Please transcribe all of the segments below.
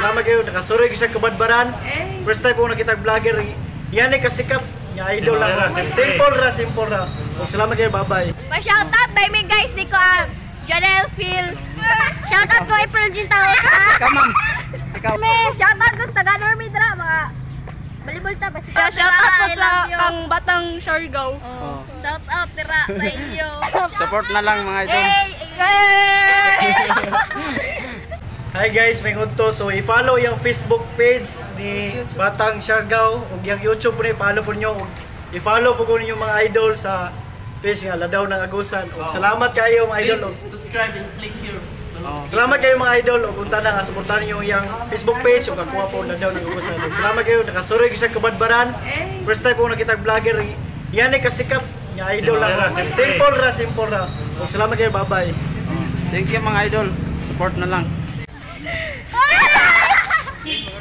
salamat kayo, nakasuroy siya kabadbaran. First time po nakita vlogger, yan ay kasikat, niya idol lang. Simple ra. Salamat kayo, bye-bye. Pa-shoutout tayo may guys, di ko Janelle Phil. Shoutout ko April Gintaos. Ikaw, ma'am. Ikaw. Shoutout ko sa taga-Normie dra, mga balibol ta ba? Shoutout po sa kang batang Siargao. Shoutout tira sa inyo. Support na lang mga idol. Hi guys, may ngunto. So i-follow yung Facebook page ni Batang Siargao ug yung YouTube po ni follow po niyo. I-follow po ko ninyo mga idol sa page nga Ladaw ng Agusan. Ug salamat kayo mga idol. Subscribe and click here. Salamat kayo mga idol. Ug unta na nga suportahan niyo yung Facebook page ug kakuha po Ladaw ng Agusan. Ug salamat kayo, nakasuroy siya kabadbaran. First time po nakita vlogger, yan ay kasikat, niya idol lang. Simple ra. Ug salamat kayo, bye-bye. Thank you mga idol. Support na lang.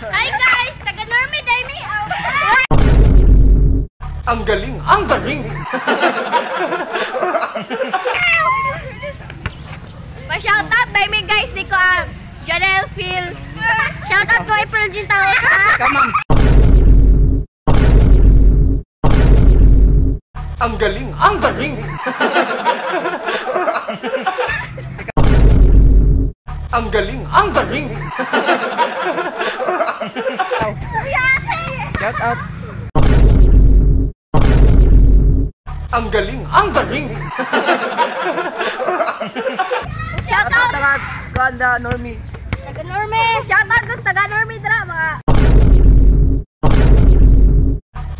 Hi guys, taga-Normie dai mi. Ang galing. Pa-shoutout tayo may guys, di ko Janelle Phil. Shoutout ko April Gintaos. Ikaw, ma'am. Ang galing. Shout out. Ang galing. Shoutout Ganda Normie. taga-Normie. Shoutout ko sa taga-Normie dra, mga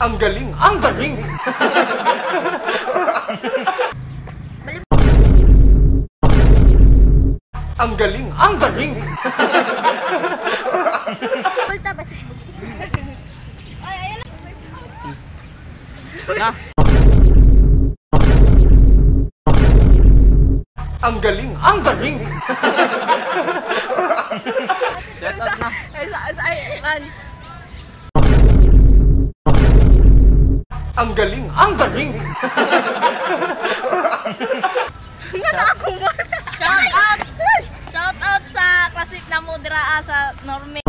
Ang galing. Ang galing. balibol ta ba? Ay, ayun. Na. Ang galing. Shout out na. Ang galing. Shoutout sa classic na mo dira sa Normie.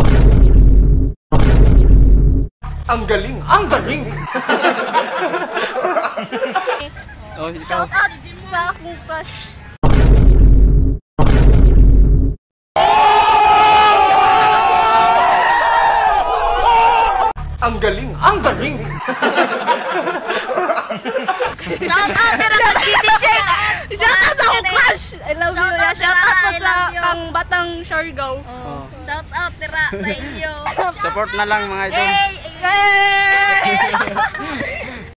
Ang galing. Oh, ikaw. Shoutout sa akong crush. Ang galing. Shoutout tira sa City Shirt. Shoutout sa akong crush. I love you. Shoutout, Shoutout po I sa love you. kang batang Siargao. Shoutout tira sa inyo. Support na lang mga idol. Hey!